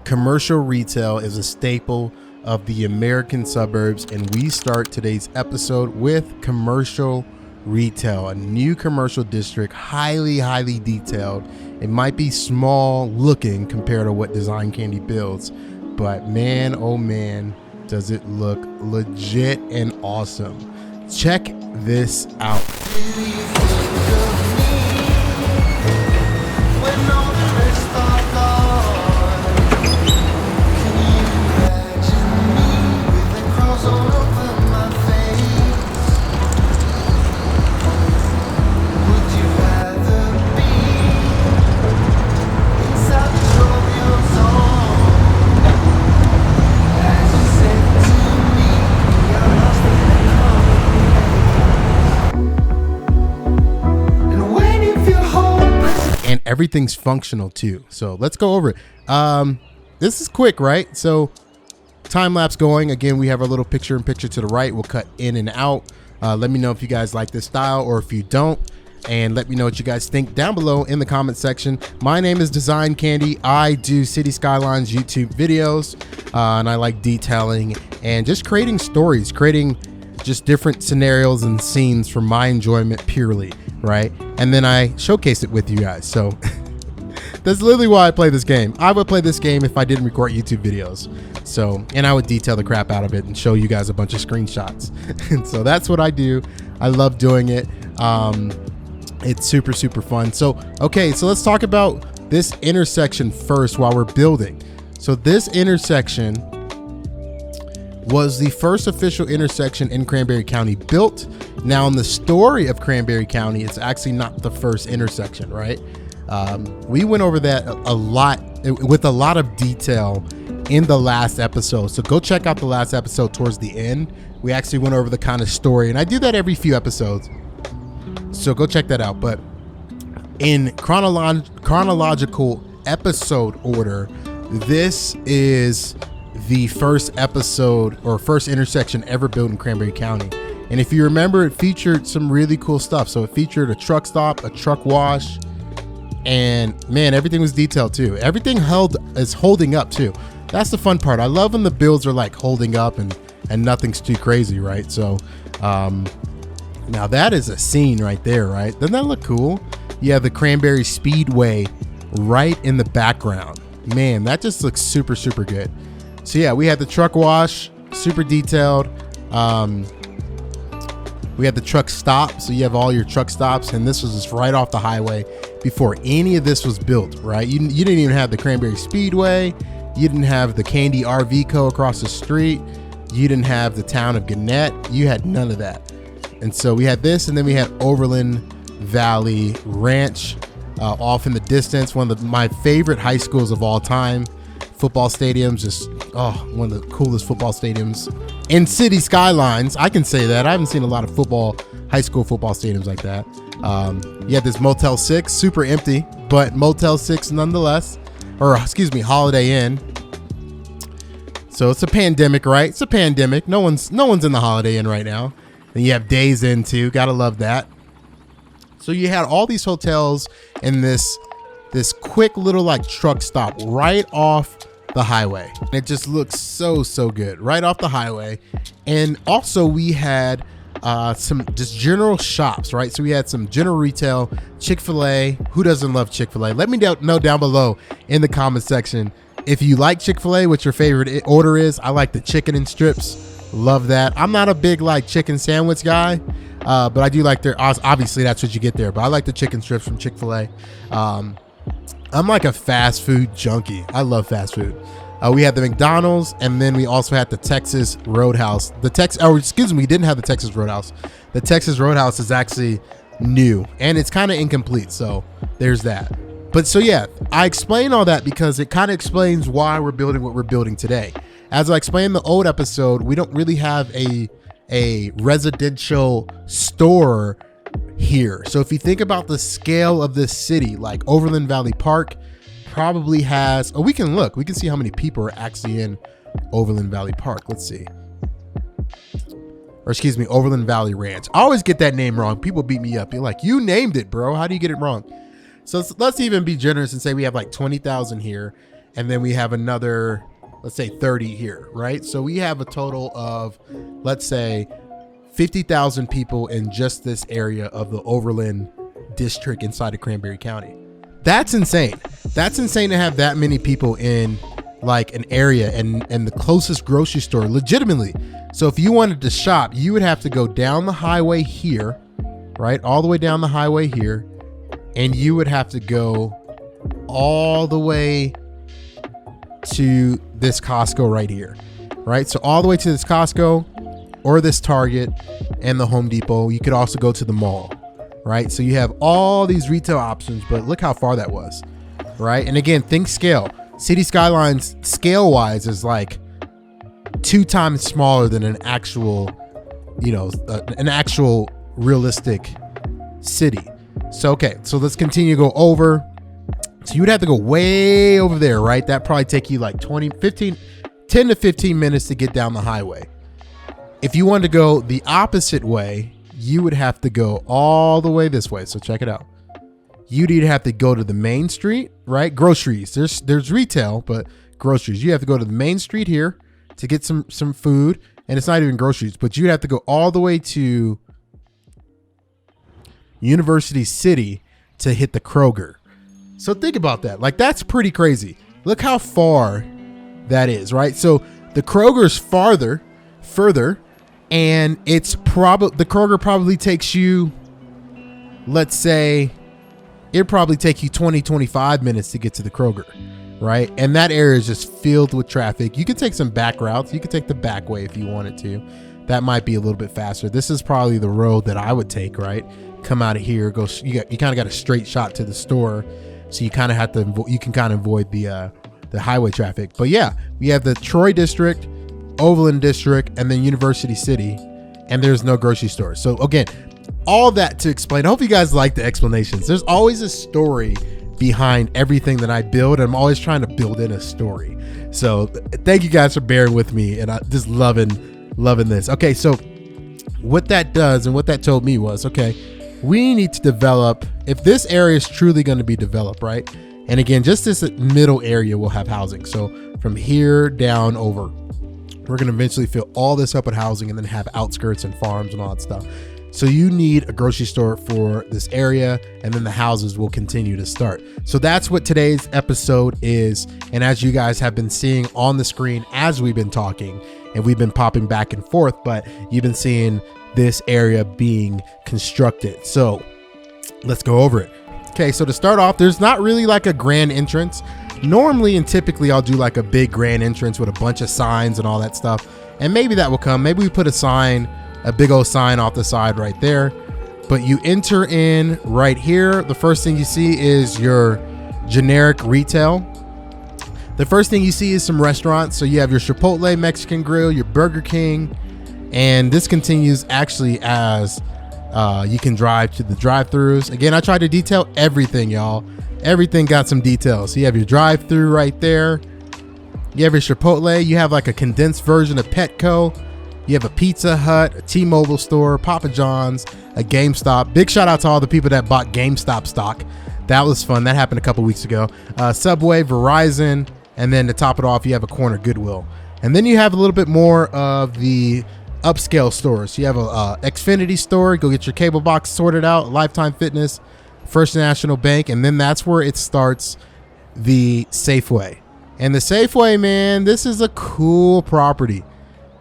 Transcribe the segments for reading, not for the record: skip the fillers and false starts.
Commercial retail is a staple of the American suburbs, and we start today's episode with commercial retail, a new commercial district, highly detailed. It might be small looking compared to what Design Candy builds, but man, oh man, does it look legit and awesome. Check this out. And everything's functional too. So let's go over it. This is quick, right? So time lapse going. Again, we have our little picture in picture to the right. We'll cut in and out. Let me know if you guys like this style or if you don't. And let me know what you guys think down below in the comment section. My name is Design Candy. I do City Skylines YouTube videos. And I like detailing and just creating stories, creating just different scenarios and scenes for my enjoyment purely, right? And then I showcase it with you guys. So that's literally why I play this game. I would play this game if I didn't record YouTube videos. So, and I would detail the crap out of it and show you guys a bunch of screenshots. And so that's what I do. I love doing it. It's super fun. So, okay, so let's talk about this intersection first while we're building. So this intersection was the first official intersection in Cranberry County built. Now in the story of Cranberry County, it's actually not the first intersection, right? We went over that a lot with a lot of detail in the last episode. So go check out the last episode towards the end. We actually went over the kind of story, and I do that every few episodes. So go check that out. But in chronological episode order, this is the first episode or first intersection ever built in Cranberry County. And if you remember, it featured some really cool stuff. So it featured a truck stop, a truck wash, and man, everything was detailed too. Everything is holding up too. That's the fun part. I love when the builds are like holding up and nothing's too crazy, right? So now that is a scene right there, right? Doesn't that look cool? Yeah, the Cranberry Speedway right in the background. Man, that just looks super good. So yeah, we had the truck wash, super detailed. We had the truck stop, so you have all your truck stops, and this was just right off the highway before any of this was built, right? You didn't even have the Cranberry Speedway. You didn't have the Candy RV Co. across the street. You didn't have the town of Gannett. You had none of that. And so we had this, and then we had Overland Valley Ranch off in the distance. One of my favorite high schools of all time. Football stadiums, just one of the coolest football stadiums in City Skylines. I can say that. I haven't seen a lot of high school football stadiums like that. You had this Motel 6, super empty, but Motel 6 nonetheless, or excuse me, Holiday Inn. So it's a pandemic, right? It's a pandemic. No one's in the Holiday Inn right now. And you have Days Inn too. Gotta love that. So you had all these hotels in this quick little like truck stop right off the highway. It just looks so good right off the highway. And also we had some just general shops, right? So we had some general retail, Chick-fil-A. Who doesn't love Chick-fil-A? Let me know down below in the comment section if you like Chick-fil-A, what your favorite order is. I like the chicken and strips. Love that. I'm not a big like chicken sandwich guy, but I do like their, obviously that's what you get there, but I like the chicken strips from Chick-fil-A. I'm like a fast food junkie. I love fast food. We had the McDonald's, and then we also had the Texas Roadhouse. We didn't have the Texas Roadhouse. The Texas Roadhouse is actually new, and it's kind of incomplete, so there's that. But so yeah, I explain all that because it kind of explains why we're building what we're building today. As I explained in the old episode, we don't really have a residential store here. So if you think about the scale of this city, like Overland Valley Park probably has, we can see how many people are actually in Overland Valley Park. Let's see. Or excuse me, Overland Valley Ranch. I always get that name wrong. People beat me up. You're like, you named it, bro. How do you get it wrong? So let's even be generous and say we have like 20,000 here. and then we have another, let's say 30 here, right? So we have a total of, let's say 50,000 people in just this area of the Overland district inside of Cranberry County. That's insane. That's insane to have that many people in like an area and the closest grocery store legitimately. So if you wanted to shop, you would have to go down the highway here, right? All the way down the highway here. And you would have to go all the way to this Costco right here, right? So all the way to this Costco or this Target and the Home Depot. You could also go to the mall, right? So you have all these retail options, but look how far that was, right? And again, think scale. City Skylines scale wise is like 2 times smaller than an actual, an actual realistic city. So, okay, so let's continue to go over. So you would have to go way over there, right? That probably take you like 10 to 15 minutes to get down the highway. If you wanted to go the opposite way, you would have to go all the way this way. So check it out. You'd either have to go to the main street, right? Groceries. There's retail, but groceries. You have to go to the main street here to get some food, and it's not even groceries, but you have to go all the way to University City to hit the Kroger. So think about that. Like, that's pretty crazy. Look how far that is, right? So the Kroger's further, and the Kroger probably takes you, let's say, it'd probably take you 25 minutes to get to the Kroger, right? And that area is just filled with traffic. You could take some back routes. You could take the back way if you wanted to. That might be a little bit faster. This is probably the road that I would take, right? Come out of here, go. You kind of got a straight shot to the store, so you kind of have to. You can kind of avoid the highway traffic. But yeah, we have the Troy district, Overland district, and then University City, and there's no grocery store. So again, all that to explain. I hope you guys like the explanations. There's always a story behind everything that I build. I'm always trying to build in a story. So thank you guys for bearing with me, and I just loving this. Okay, so what that does and what that told me was, okay, we need to develop, if this area is truly going to be developed, right? And again, just this middle area will have housing. So from here down over, we're going to eventually fill all this up with housing and then have outskirts and farms and all that stuff. So you need a grocery store for this area, and then the houses will continue to start. So that's what today's episode is. And as you guys have been seeing on the screen as we've been talking, and we've been popping back and forth, but you've been seeing this area being constructed. So let's go over it. Okay, so to start off, there's not really like a grand entrance. Normally and typically I'll do like a big grand entrance with a bunch of signs and all that stuff. And maybe that will come. Maybe we put a big old sign off the side right there. But you enter in right here. The first thing you see is your generic retail. The first thing you see is some restaurants. So you have your Chipotle Mexican Grill, your Burger King, and this continues actually as you can drive to the drive-thrus. Again, I tried to detail everything, y'all. Everything got some details. So you have your drive-thru right there. You have your Chipotle. You have like a condensed version of Petco. You have a Pizza Hut, a T-Mobile store, Papa John's, a GameStop. Big shout out to all the people that bought GameStop stock. That was fun. That happened a couple weeks ago. Subway, Verizon, and then to top it off, you have a corner Goodwill. And then you have a little bit more of the upscale stores. You have a Xfinity store. Go get your cable box sorted out. Lifetime Fitness, First National Bank, and then that's where it starts, the Safeway. And the Safeway, man, this is a cool property.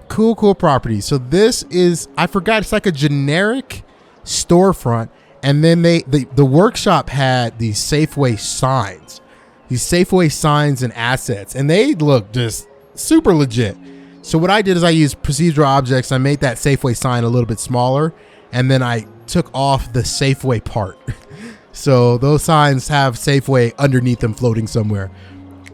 Cool property. So this is, I forgot, it's like a generic storefront, and then the workshop had these Safeway signs. These Safeway signs and assets, and they look just super legit. So what I did is I used procedural objects. I made that Safeway sign a little bit smaller, and then I took off the Safeway part. So those signs have Safeway underneath them floating somewhere.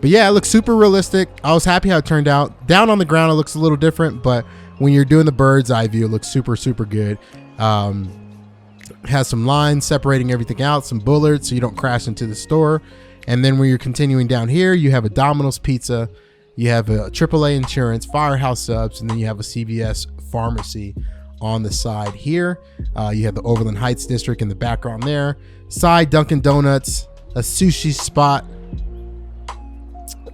But yeah, it looks super realistic. I was happy how it turned out. Down on the ground, it looks a little different, but when you're doing the bird's eye view, it looks super good. Has some lines separating everything out, some bullards so you don't crash into the store. And then when you're continuing down here, you have a Domino's Pizza, you have a AAA Insurance, Firehouse Subs, and then you have a CVS Pharmacy on the side here. You have the Overland Heights District in the background there. Side Dunkin' Donuts, a sushi spot,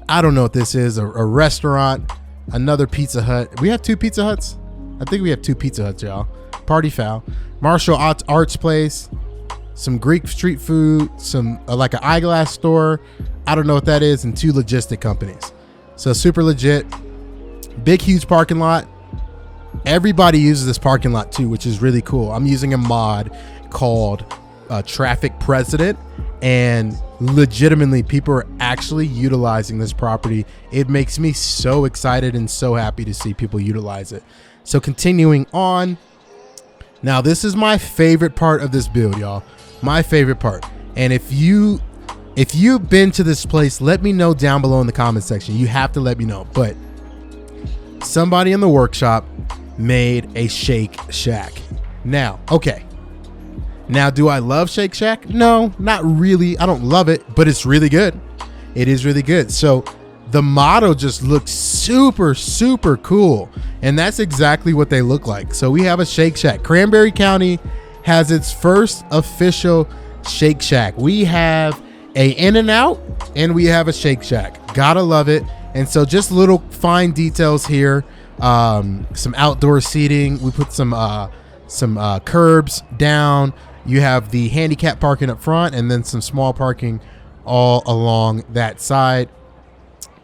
I don't know what this is, a restaurant, another Pizza Hut. We have 2 Pizza Huts? I think we have 2 Pizza Huts, y'all. Party foul. Martial Arts place, some Greek street food, some like an eyeglass store. I don't know what that is, and 2 logistic companies. So super legit. Big, huge parking lot. Everybody uses this parking lot too, which is really cool. I'm using a mod called Traffic President, and legitimately people are actually utilizing this property. It makes me so excited and so happy to see people utilize it. So continuing on, now this is my favorite part of this build, y'all. My favorite part. And if you've been to this place, let me know down below in the comment section. You have to let me know. But somebody in the workshop made a Shake Shack. Now, okay. Now, do I love Shake Shack? No, not really. I don't love it, but it's really good. It is really good. So the model just looks super, super cool. And that's exactly what they look like. So we have a Shake Shack. Cranberry County has its first official Shake Shack. We have a In-N-Out and we have a Shake Shack. Gotta love it. And so just little fine details here. Some outdoor seating. We put some curbs down. You have the handicap parking up front and then some small parking all along that side.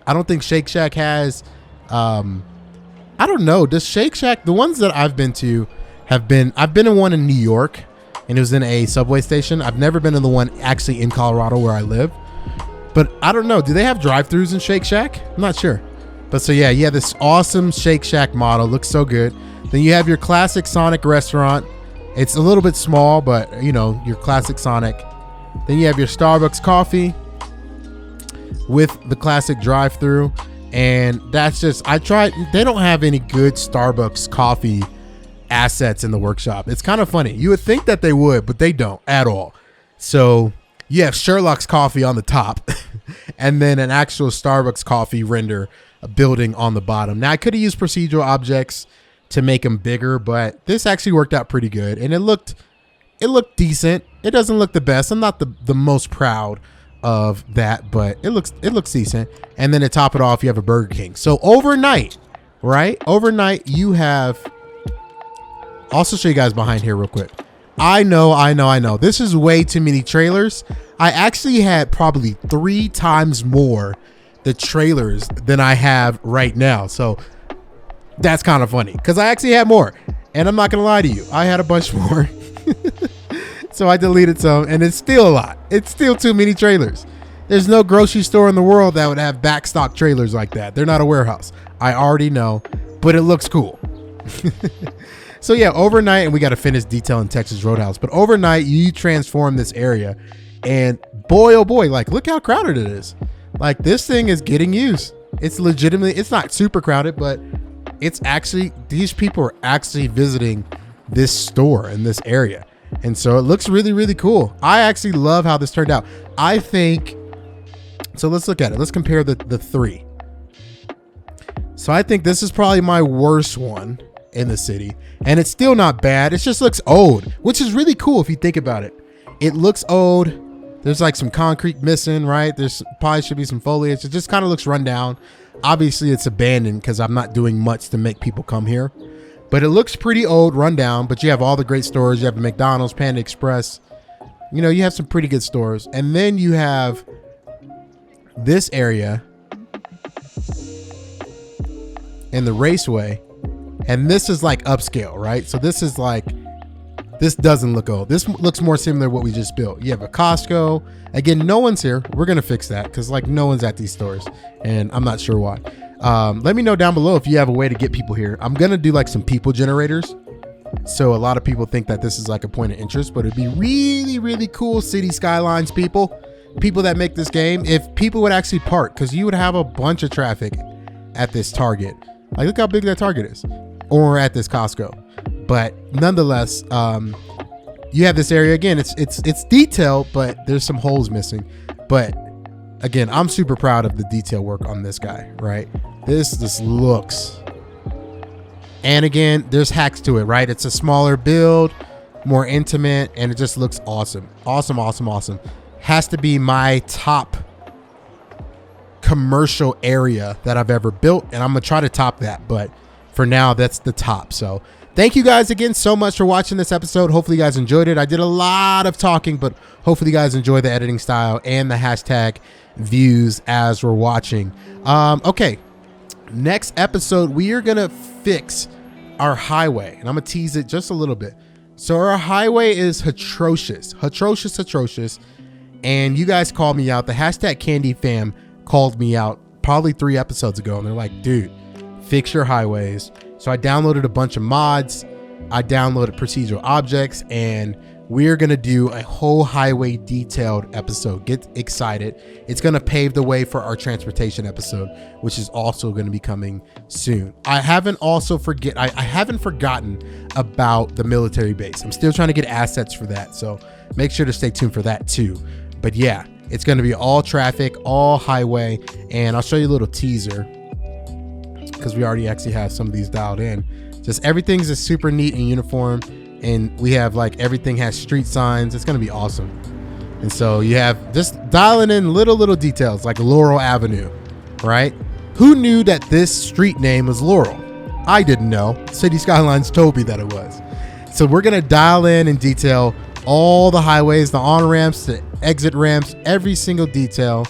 I don't think Shake Shack has, I don't know. Does Shake Shack, the ones that I've been to I've been in one in New York and it was in a subway station. I've never been in the one actually in Colorado where I live, but I don't know. Do they have drive-thrus in Shake Shack? I'm not sure. But so yeah, you have this awesome Shake Shack model. Looks so good. Then you have your classic Sonic restaurant. It's a little bit small, but you know, your classic Sonic. Then you have your Starbucks coffee with the classic drive-through. And that's just, I tried, they don't have any good Starbucks coffee assets in the workshop. It's kind of funny. You would think that they would, but they don't at all. So you have Sherlock's coffee on the top and then an actual Starbucks coffee render building on the bottom. Now I could have used procedural objects to make them bigger, but this actually worked out pretty good and it looked decent. It doesn't look the best. I'm not the most proud of that, but it looks decent. And then to top it off, you have a Burger King. So overnight, right? Overnight you have, I'll also show you guys behind here real quick. I know. This is way too many trailers. I actually had probably 3 times more the trailers than I have right now. So that's kind of funny because I actually had more, and I'm not gonna lie to you, I had a bunch more. So I deleted some, and it's still a lot. It's still too many trailers. There's no grocery store in the world that would have backstock trailers like that. They're not a warehouse. I already know, but it looks cool. So yeah, overnight, and we got to finish detailing Texas Roadhouse, but overnight you transform this area, and boy, oh boy, like look how crowded it is. Like this thing is getting used. It's legitimately, it's not super crowded, but it's actually, these people are actually visiting this store in this area. And so it looks really, really cool. I actually love how this turned out. I think, so let's look at it. Let's compare the 3. So I think this is probably my worst one in the city, and it's still not bad. It just looks old, which is really cool if you think about it. It looks old. There's like some concrete missing, right? There's probably should be some foliage. It just kind of looks run down. Obviously it's abandoned because I'm not doing much to make people come here, but it looks pretty old, run down. But you have all the great stores. You have McDonald's, Panda Express. You know, you have some pretty good stores. And then you have this area in the Raceway. And this is like upscale, right? So this is like, this doesn't look old. This looks more similar to what we just built. You have a Costco. Again, no one's here. We're going to fix that because like no one's at these stores and I'm not sure why. Let me know down below if you have a way to get people here. I'm going to do like some people generators. So a lot of people think that this is like a point of interest, but it'd be really, really cool city skylines people that make this game. If people would actually park, because you would have a bunch of traffic at this Target. Like look how big that Target is, or at this Costco. But nonetheless, you have this area again. It's detailed, but there's some holes missing. But again, I'm super proud of the detail work on this guy. Right? This looks. And again, there's hacks to it. Right? It's a smaller build, more intimate, and it just looks awesome. Awesome. Has to be my top commercial area that I've ever built, and I'm gonna try to top that, but for now that's the top. So thank you guys again so much for watching this episode. Hopefully you guys enjoyed it. I did a lot of talking, but hopefully you guys enjoy the editing style and the hashtag views as we're watching. Okay, next episode we are gonna fix our highway, and I'm gonna tease it just a little bit. So our highway is atrocious, and you guys called me out. The hashtag Candy Fam called me out probably 3 episodes ago, and they're like, dude, fix your highways. So I downloaded a bunch of mods, I downloaded procedural objects, and we're gonna do a whole highway detailed episode. Get excited. It's gonna pave the way for our transportation episode, which is also gonna be coming soon. I haven't forgotten about the military base. I'm still trying to get assets for that, so make sure to stay tuned for that too. But yeah, it's gonna be all traffic, all highway, and I'll show you a little teaser because we already actually have some of these dialed in. Just everything's just super neat and uniform, and we have like everything has street signs. It's gonna be awesome. And so you have just dialing in little details like Laurel Avenue, right? Who knew that this street name was Laurel? I didn't know. City Skylines told me that it was. So we're gonna dial in and detail all the highways, the on ramps, the exit ramps, every single detail,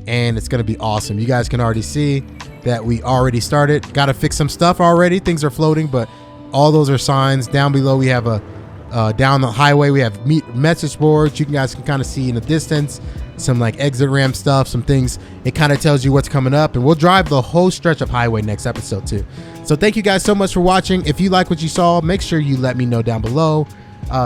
and it's gonna be awesome. You guys can already see that we already started. Got to fix some stuff already. Things are floating, but all those are signs. Down below we have down the highway we have message boards. You guys can kind of see in the distance some like exit ramp stuff, some things. It kind of tells you what's coming up, and we'll drive the whole stretch of highway next episode too. So thank you guys so much for watching. If you like what you saw, make sure you let me know down below.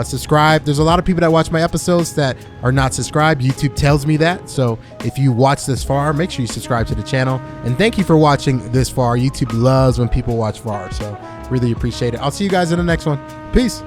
Subscribe. There's a lot of people that watch my episodes that are not subscribed. YouTube tells me that. So if you watch this far, make sure you subscribe to the channel. And thank you for watching this far. YouTube loves when people watch far. So really appreciate it. I'll see you guys in the next one. Peace.